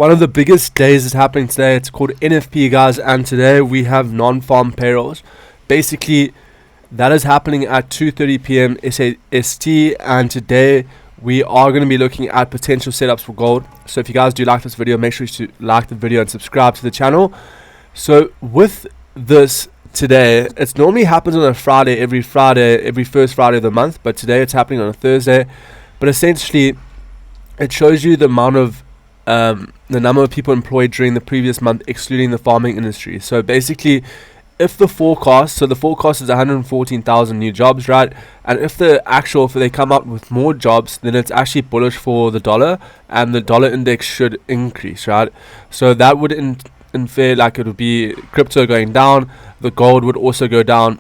One of the biggest days is happening today. It's called NFP, guys, and today we have non-farm payrolls. Basically, that is happening at 2:30 p.m. ST, and today we are going to be looking at potential setups for gold. So if you guys do like this video, make sure you like the video and subscribe to the channel. So with this today, it normally happens on a Friday, every first Friday of the month, but today it's happening on a Thursday. But essentially, it shows you the amount of the number of people employed during the previous month, excluding the farming industry. So basically, if the forecast, so the forecast is 114,000 new jobs, right? And if they come up with more jobs, then it's actually bullish for the dollar, and the dollar index should increase, right? So that would infer like it would be crypto going down, the gold would also go down.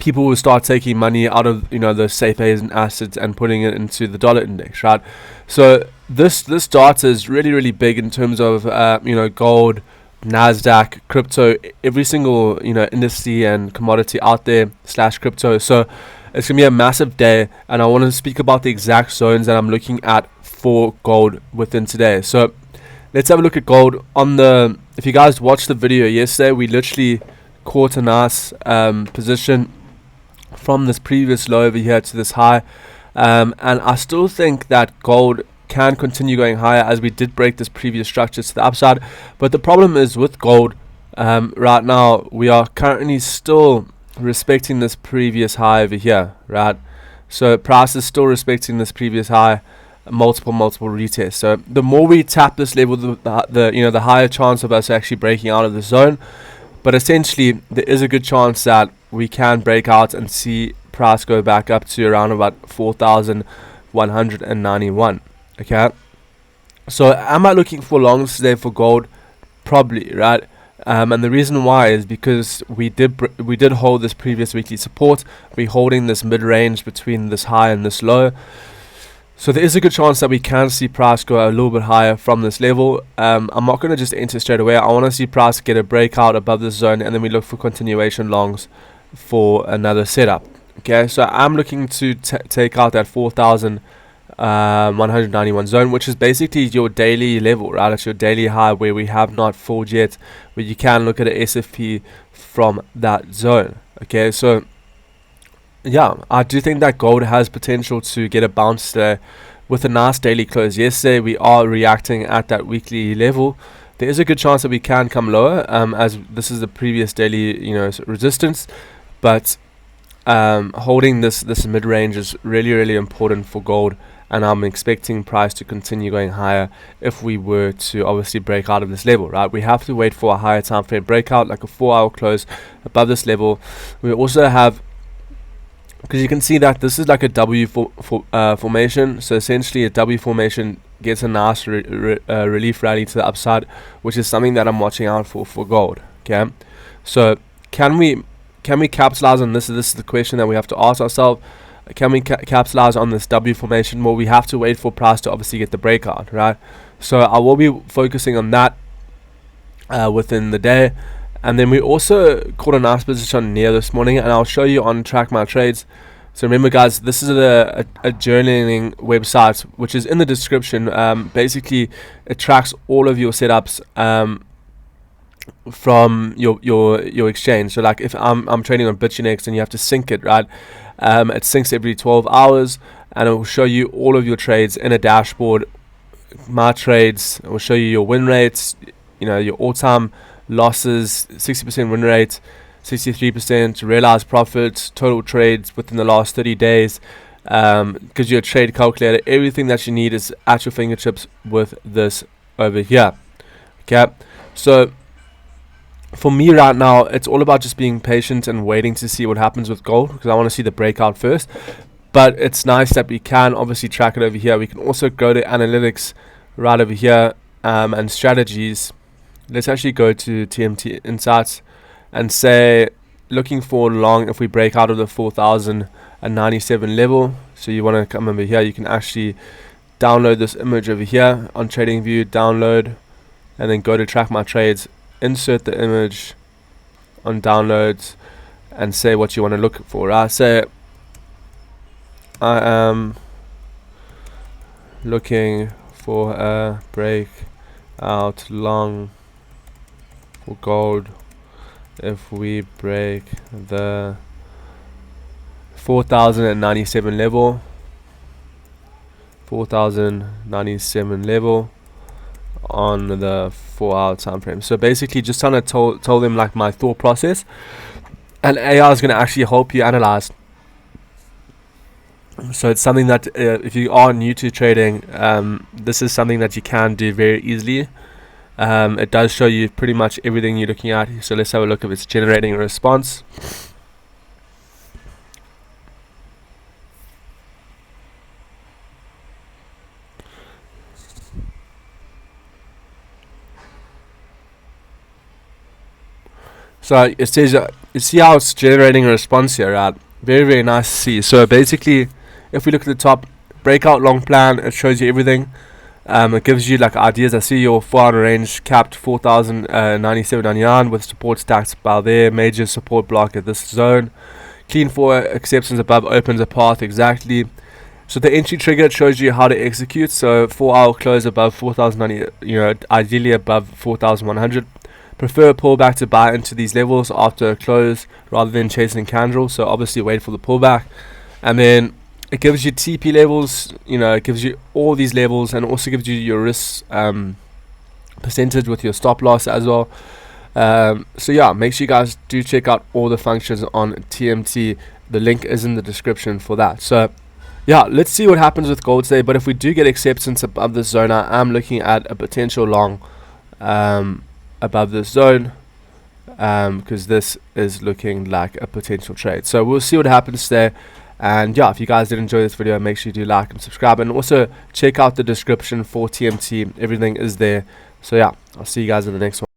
People will start taking money out of the safe haven assets and putting it into the dollar index, right? So this data is really big in terms of gold, Nasdaq, crypto, every single industry and commodity out there / crypto. So it's gonna be a massive day, and I want to speak about the exact zones that I'm looking at for gold within today. So let's have a look at gold. If you guys watched the video yesterday, we literally caught a nice position from this previous low over here to this high, and I still think that gold can continue going higher as we did break this previous structure to the upside. But the problem is with gold right now, we are currently still respecting this previous high over here, right? So price is still respecting this previous high, multiple retests. So the more we tap this level, the higher chance of us actually breaking out of the zone. But essentially, there is a good chance that we can break out and see price go back up to around about 4,191. Okay, so am I looking for longs today for gold? Probably, right? And the reason why is because we did hold this previous weekly support. We're holding this mid-range between this high and this low. So there is a good chance that we can see price go a little bit higher from this level. I'm not going to just enter straight away. I want to see price get a breakout above this zone, and then we look for continuation longs for another setup. Okay, so I'm looking to take out that 4,191 zone, which is basically your daily level, right? It's your daily high where we have not filled yet, where you can look at a SFP from that zone. Okay, so yeah, I do think that gold has potential to get a bounce today with a nice daily close. Yesterday we are reacting at that weekly level. There is a good chance that we can come lower, as this is the previous daily resistance, but holding this mid-range is really important for gold, and I'm expecting price to continue going higher if we were to obviously break out of this level, right? We have to wait for a higher time frame breakout, like a 4-hour close above this level. We also have, because you can see that this is like a W formation. So essentially a W formation gets a nice relief rally to the upside, which is something that I'm watching out for gold. Okay, so can we capitalize on this? This is the question that we have to ask ourselves. Can we capitalize on this W formation? Well, we have to wait for price to obviously get the breakout, right? So I will be focusing on that within the day. And then we also caught a nice position near this morning, and I'll show you on Track My Trades. So remember, guys, this is a journaling website, which is in the description. Basically, it tracks all of your setups from your exchange. So like if I'm trading on BitConnect and you have to sync it, right? It syncs every 12 hours, and it will show you all of your trades in a dashboard. My trades, it will show you your win rates, your all-time losses, 60% win rate, 63% realized profits, total trades within the last 30 days. Gives you a trade calculator. Everything that you need is at your fingertips with this over here. Okay, so for me right now, it's all about just being patient and waiting to see what happens with gold, because I want to see the breakout first. But it's nice that we can obviously track it over here. We can also go to analytics right over here, and strategies. Let's actually go to TMT Insights and say looking for long if we break out of the 4,097 level. So you want to come over here. You can actually download this image over here on TradingView, download, and then go to Track My Trades. Insert the image on downloads and say what you want to look for. I say I am looking for a break out long for gold if we break the 4097 level. 4097 level on the 4-hour time frame. So basically just trying to tell them like my thought process, and AI is going to actually help you analyze. So it's something that if you are new to trading, this is something that you can do very easily. It does show you pretty much everything you're looking at. So let's have a look if it's generating a response. So it says, you see how it's generating a response here, right? Very, very nice to see. So basically, if we look at the top, breakout long plan, it shows you everything. It gives you like ideas. I see your 4-hour range capped 4,097.99 with support stacked about there. Major support block at this zone. Clean for acceptance above opens a path exactly. So the entry trigger, it shows you how to execute. So 4-hour close above 4,090, ideally above 4,100. Prefer a pullback to buy into these levels after a close rather than chasing candles. So obviously wait for the pullback, and then it gives you TP levels. It gives you all these levels, and also gives you your risk percentage with your stop loss as well. So yeah, make sure you guys do check out all the functions on TMT. The link is in the description for that. So yeah, let's see what happens with gold today. But if we do get acceptance above this zone, I am looking at a potential long above this zone, because this is looking like a potential trade. So we'll see what happens there. And yeah, if you guys did enjoy this video, make sure you do like and subscribe, and also check out the description for TMT. Everything is there. So yeah, I'll see you guys in the next one.